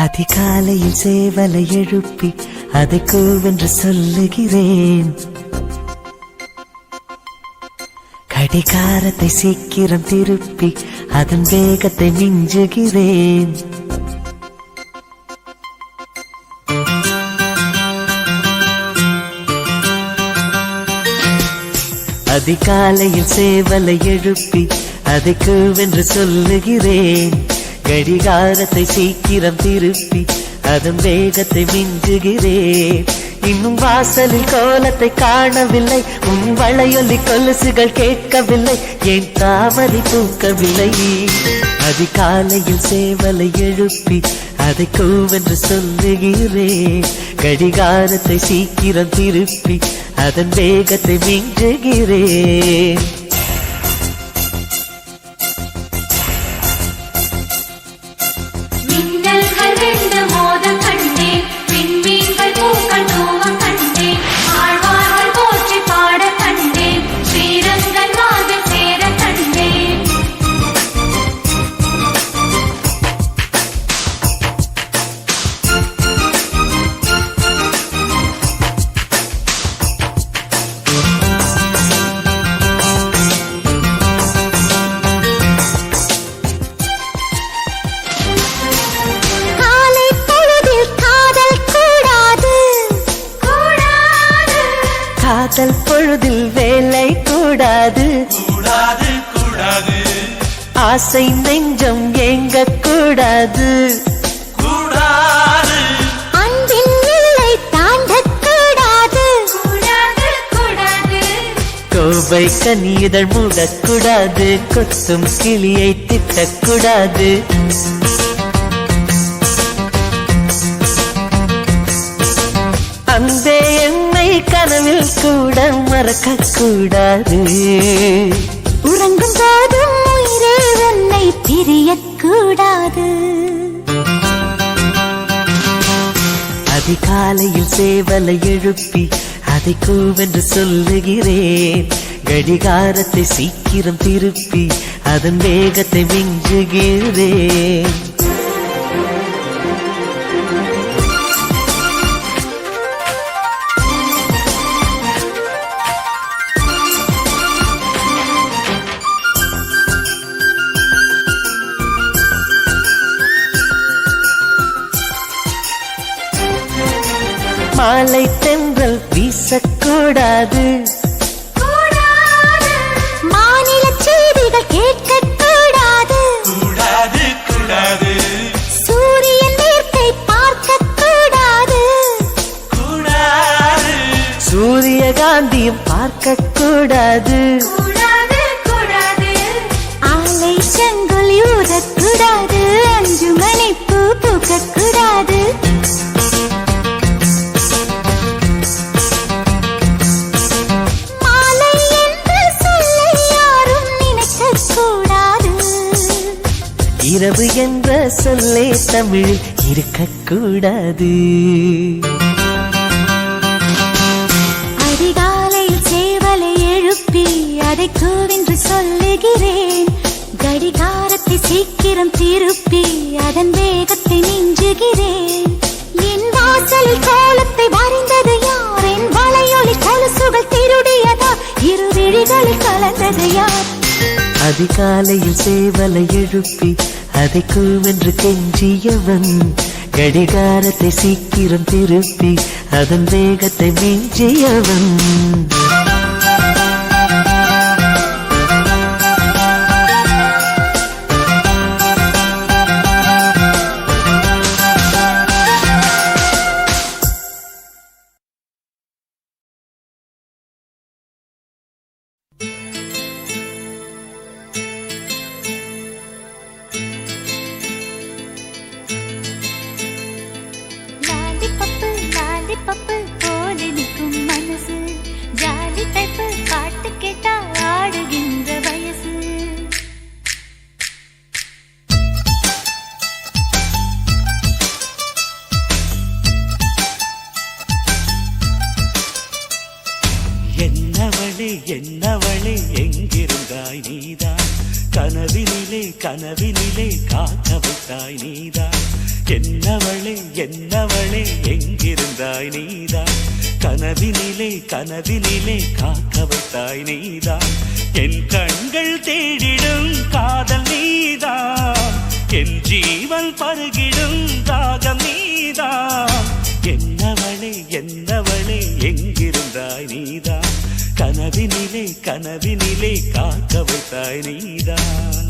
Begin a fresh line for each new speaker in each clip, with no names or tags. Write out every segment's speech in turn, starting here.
அதிகாலையில் சேவலை எழுப்பி அதை கூவென்று சொல்லுகிறேன். கடிகாரத்தை சீக்கிரம் திருப்பி அதன் வேகத்தை மிஞ்சுகிறேன். அதிகாலையில் சேவலை எழுப்பி அதை கூவென்று சொல்லுகிறேன். கடிகாரத்தை சீக்கிரம் திருப்பி அதன் வேகத்தை மிஞ்சுகிறேன். இன்னும் வாசலில் கோலத்தை காணவில்லை, உன் வளையொலி கொலுசுகள் கேட்கவில்லை, என் தாமரை பூக்கவில்லை. அதிகாலையில் சேவலை எழுப்பி அதை கூவென்று சொல்லுகிறேன். கடிகாரத்தை சீக்கிரம் திருப்பி அதன் வேகத்தை மிஞ்சுகிறேன். காதல் பொழுதில் வேலை கூடாது, ஆசை நெஞ்சம் ஏங்க கூடாது, அன்பின் எல்லை தாண்டக்கூடாது, கோவை கனியுதழ் மூடக்கூடாது, கொத்தும் கிளியை திட்டக்கூடாது. அந்த என்னை கனவில் கூட மறக்க கூடாது, உறங்கும் போதும் உயிரே உன்னை பிரியக்கூடாது. அதிகாலையில் சேவலை எழுப்பி அதை கூவென்று சொல்லுகிறேன். கடிகாரத்தை சீக்கிரம் திருப்பி அதன் வேகத்தை மிஞ்சுகிறேன். மாலை தென்றல் வீசக்கூடாது, மாநில செய்திகள் கேட்கக்கூடாது, சூரியன் நேர்த்தை பார்க்கக்கூடாது, சூரியகாந்தியும் பார்க்கக்கூடாது, ஆலை செங்கொலி ஊறக்கூடாது, அஞ்சு மணி பூ பூக்கக்கூடாது. இரவு என்ற சொல்லே தமிழ் இருக்கக்கூடாது. அதிகாலையில் சேவலை எழுப்பி அதை கூவென்று சொல்லுகிறேன். கடிகாரத்தை சீக்கிரம் திருப்பி அதன் வேகத்தை மிஞ்சுகிறேன். என் வாசலில் கோலத்தை வரைந்தது யார்? என் வளையொலி கொலுசுகள் திருடியதா? இரு விழிகளில் கலந்தது யார்? அதிகாலையில் சேவலை எழுப்பி அதை கூவென்று கெஞ்சியவன். கடிகாரத்தை சீக்கிரம் திருப்பி அதன் வேகத்தை மிஞ்சியவன்.
பப்பு போல நிற்கும் மனசு, ஜாலி டைப்பு பாட்டு கேட்டா ஆடுகின்ற வயசு.
என்னவளே என்னவளே எங்கிருந்தாய் நீதான்? கனவு கனவினிலே கனவினிலே காக்க வைத்தாய் நீதான் என்னவளே என்னவளே எங்கிருந்தாய் நீதான் கனவினிலே கனவினிலே காக்க வைத்தாய் நீதான் என் கண்கள் தேடிடும் காதல் நீதான் என் ஜீவன் பருகிடும் தாகம் நீதான் என்னவளே என்னவளே எங்கிருந்தாய் நீதான் கனவினிலே கனவினிலே காக்க வைத்தாய் நீதான்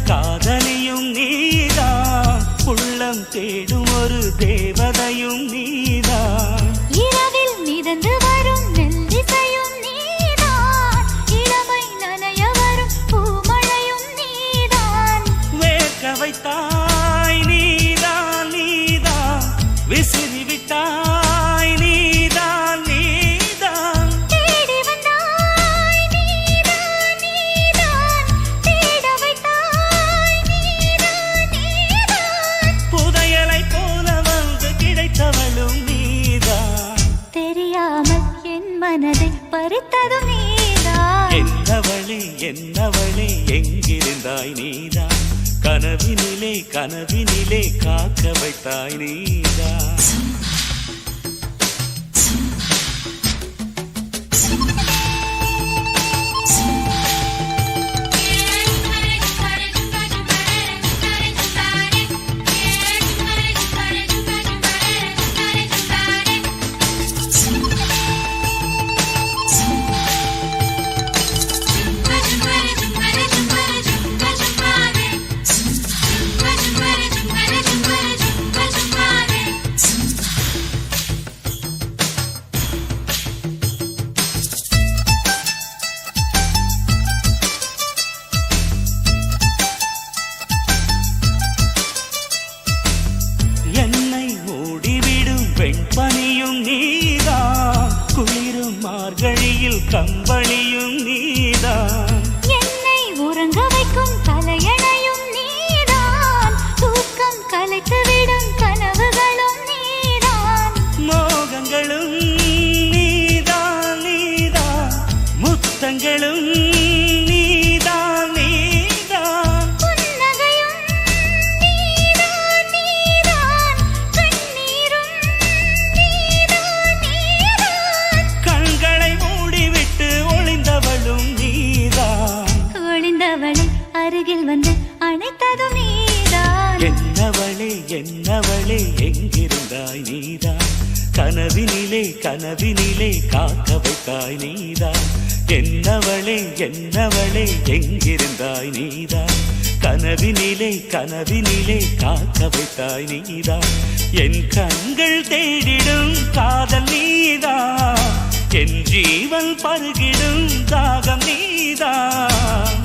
காதலியும் நீதான் உள்ளம் தேடும் ஒரு தேவதையும் நீதான்
இரவில் மிதந்து வரும் மெல்லிசையும் நீதான் இளமை நனைய வரும் பூமழையும் நீதான்
வேர்க்க வைத்தாய் நீதான் நீதான் விசிறி விட்டாய் நீதான் நீதான்
தேடி வந்தாய் நீதான் நீதான் தேட வைத்தாய் நீதான் நீதான்
புதையலை போல வந்து கிடைத்தவளும் நீதான்
தெரியாமல் என் மனதை பறித்ததும் நீதான்
என்னவளே என்னவளே எங்கிருந்தாய் நீதான் கனவினிலே கனவினிலே காக்க வைத்தாய் நீதான் வெண்பனியும் நீதான் குளிரும் மார்கழியில் கம்பளியும் நீதான்
என்னை உறங்க வைக்கும் தலையணையும் நீதான் தூக்கம் கலைத்துவிடும் கனவுகளும் நீதான்
மோகங்களும் நீதான் நீதான் முத்தங்களும் நீதான் நீதான்
புன்னகையும் நீதான் நீதான் கண்ணீரும் நீதான் நீதான்
கண்களை மூடிவிட்டு ஒளிந்தவளும் நீதான்
ஒளிந்தவளை அருகில் வந்து அணைத்ததும் நீதான்
என்னவளே என்னவளே எங்கிருந்தாய் நீதான் கனவினிலே கனவினிலே காக்க வைத்தாய் நீதான் என்னவளே என்னவளே எங்கிருந்தாய் நீதான் கனவினிலே கனவினிலே காக்க வைத்தாய் நீதான் என் கண்கள் தேடிடும் காதல் நீதான் என் ஜீவன் பருகிடும் தாகம் நீதான்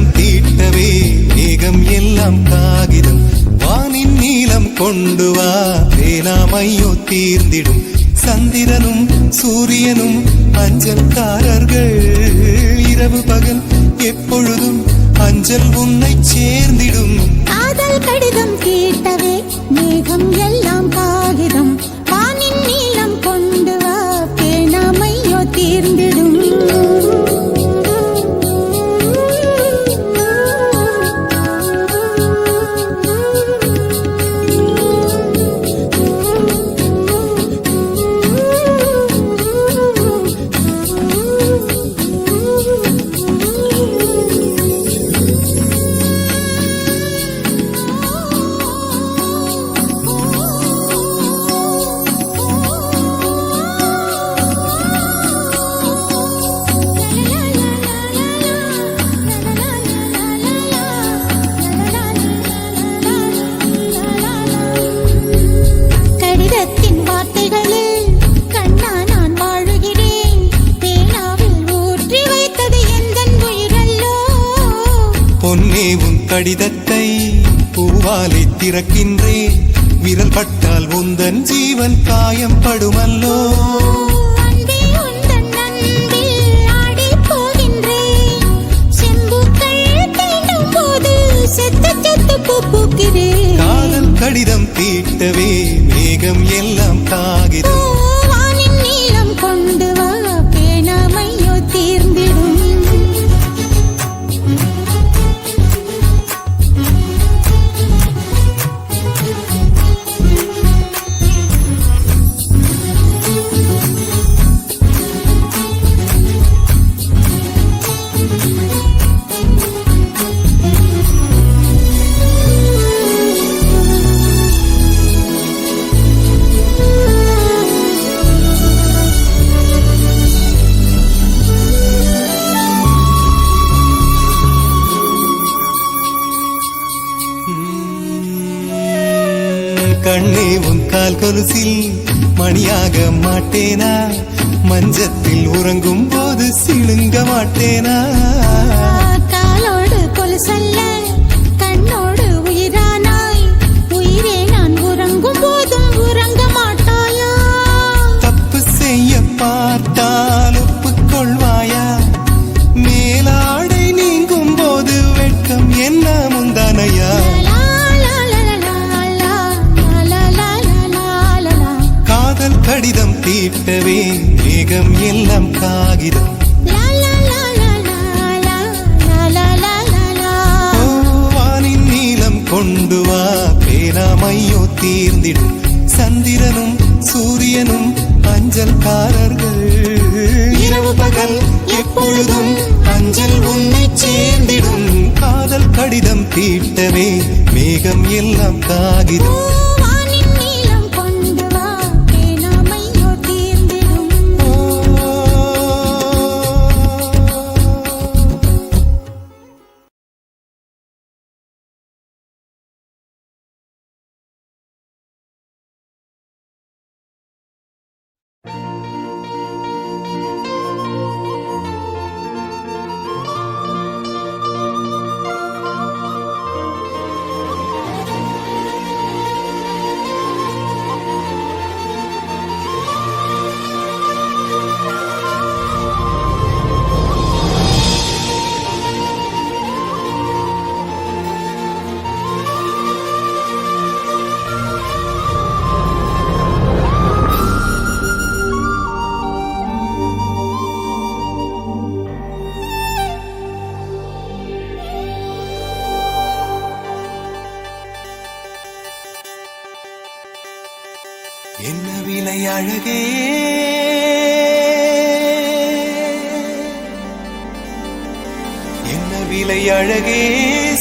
கடிதம் தீட்டவே மேகம் எல்லாம் காகிதம் வானின் நீளம் கொண்டு வா பேனாமையோ தீர்ந்திடும் சந்திரனும் சூரியனும் அஞ்சல்காரர்கள் இரவு பகல் எப்பொழுதும் அஞ்சல் உன்னை சேர்ந்திடும்
காதல் கடிதம் தீட்டவே மேகம் எல்லாம் காகிதம் வானின் நீளம் கொண்டு வா பேனாமையோ தீர்ந்திடும் கடிதத்தின் வார்த்தைகளில் கண்ணா நான் வாழுகிறேன் பேனாவில் ஊற்றி வைத்தது எந்தன் உயிரல்லோ
பொன்னே உன் கடிதத்தை பூவாலை திறக்கின்றேன் விரல் பட்டால் உந்தன் ஜீவன் காயம் படுமல்லோ
அன்பே உந்தன் அன்பில் ஆடிப் போகின்றேன் செம்புக்கள் தீண்டும் போது செத்து செத்து பூக்கிறேன்
காதல் கடிதம் தீட்டவே மேகம் எல்லாம் காகிதம்
வானின் நீளம் கொண்டு வா பேனாமையோ தீர்ந்திடும்
கண்ணே உன் கால் கொலுசில் மணியாக மாட்டேனா மஞ்சத்தில் உறங்கும் போது சிணுங்க மாட்டேனா
காலோடு கொலுசல்ல கண்ணோடு உயிரானாய் உயிரே நான் உறங்கும் போதும் உறங்க மாட்டாயா
தப்பு செய்ய பார்த்தால் ஒப்புக்கொள்வாயா மேலாடை நீங்கும் போது வெட்கம் என்ன முந்தானையா காதல் கடிதம் தீட்டவே மேகம் எல்லாம் காகிதம் வானின் நீளம் கொண்டு வா பேனாமையோ தீர்ந்திடும் சந்திரனும் சூரியனும் அஞ்சல்காரர்கள் இரவு பகல் எப்பொழுதும் அஞ்சல் உன்னை சேர்ந்திடும் காதல் கடிதம் தீட்டவே மேகம் எல்லாம் காகிதம்
வானின் நீளம் கொண்டு வா பேனாமையோ தீர்ந்திடும்
என்ன விலை அழகே என்ன விலை அழகே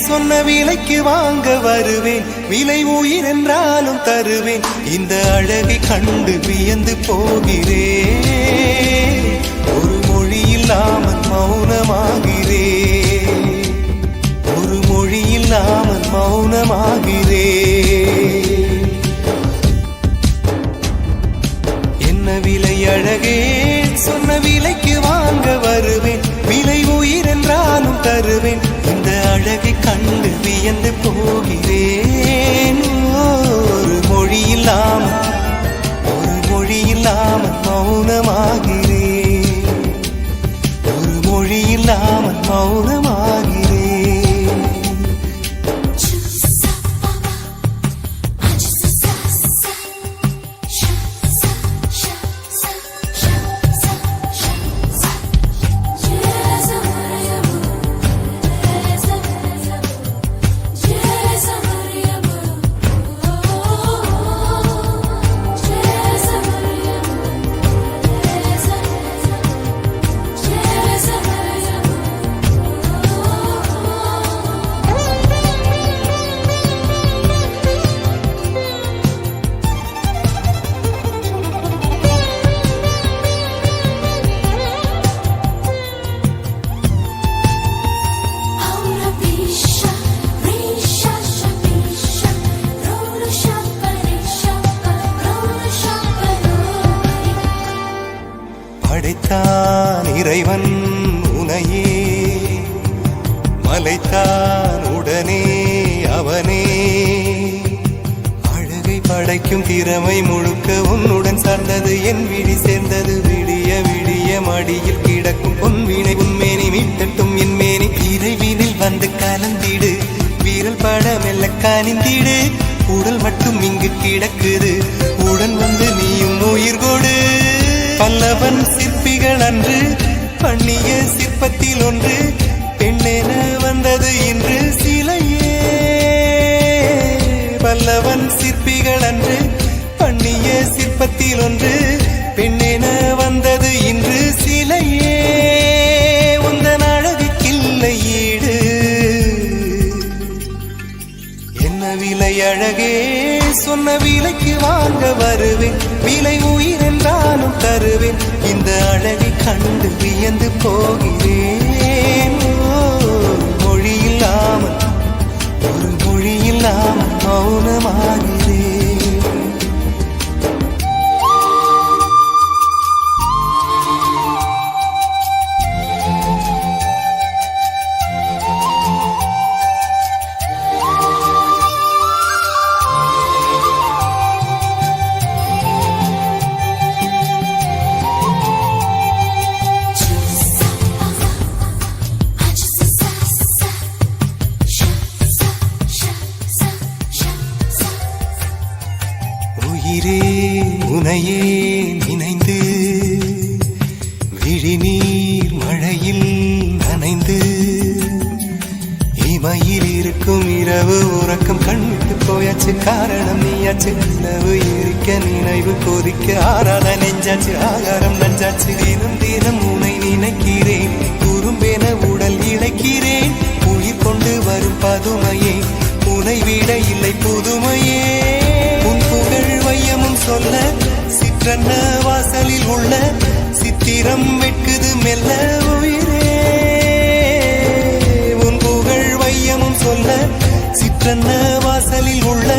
சொன்ன விலைக்கு வாங்க வருவேன் விலை உயிர் என்றாலும் தருவேன் இந்த அழகை கண்டு வியந்து போகிறேன் ஒரு மொழி இல்லாமல் மௌனமாகிறேன் ஒரு மொழி இல்லாமல் மௌனமாகிறேன் என்ன விலை அழகே சொன்ன விலைக்கு வாங்க வருவேன் விலை உயிர் என்றாலும் தருவேன் இந்த நான் உடனே அவனே. அழகை படைக்கும் திறமை முழுக்க உன்னுடன் சார்ந்தது, என் விழி சேர்ந்தது. விடிய விடிய மடியில் கிடக்கும் பொன்வினை உன்மேனி மீட்டட்டும் என் மேனி. இறைவினில் வந்து கலந்திடு, வீரல் பட மெல்ல காணிந்திடு. உடல் மட்டும் இங்கு கிடக்குது, உடன் வந்து நீயும் உயிர் கொடு. பல்லவன் சிற்பிகள் அன்று பண்ணிய சிற்பத்தில் ஒன்று, பெண்ணென வந்தது இன்று சிலையே. பல்லவன் சிற்பிகள் அன்று பண்ணிய சிற்பத்தில் ஒன்று, பெண்ணென வந்தது இன்று சிலையே. உந்தன் அழகுக்கில்லை ஈடு, என்ன விலை அழகே சொன்ன விலைக்கு வாங்க வருவேன். விலை உயிர் என்றாலும் தருவேன், இந்த அழகை கண்டு வியந்து போகிறேன். மொழி இல்லாமல் ஒரு மொழி இல்லாமல் மௌனமாகிறேன். உயிரே உனையே நினைந்து, விழிநீர் மழையில் நனைந்து, இமையில் இருக்கும் இரவு உறக்கம் கண்விட்டு போயாச்சு. காரணம் நீயாச்சு, நிலவு எரிக்க நினைவு கொதிக்க ஆறாத நெஞ்சாச்சு. ஆகாரம் நஞ்சாச்சு, தினம் தினம் உனை நினைக்கிறேன். குறும்பென உடல் இழைக்கிறேன், உயிர் கொண்டு வரும் பதுமையே. உனை விட இல்லை புதுமையே. உன் புகழ் வையமும் சொல்ல சிற்றன்ன வாசலில் உள்ள சித்திரம் வெட்குது மெல்ல உயிரே. உன் புகழ் வையமும் சொல்ல சிற்றன்ன வாசலில் உள்ள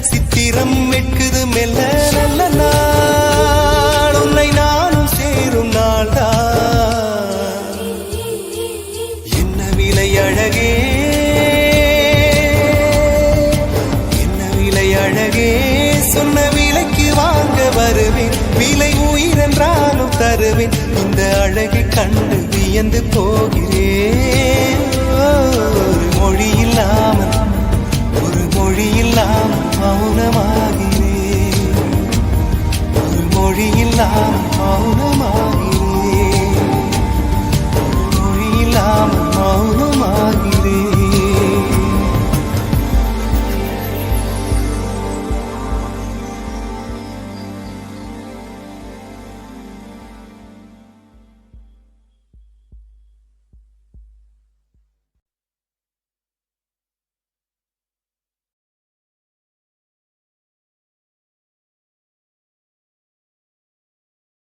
சித்திரம் வெட்குது மெல்ல. நல்ல நாள் உன்னை நானும் சேரும் நாள்தான், என்ன விலை அழகே அழகே சொன்ன விலைக்கு வாங்க வருவேன். விலை உயிர் என்றாலும் தருவேன், இந்த அழகை கண்டு வியந்து போகிறேன்.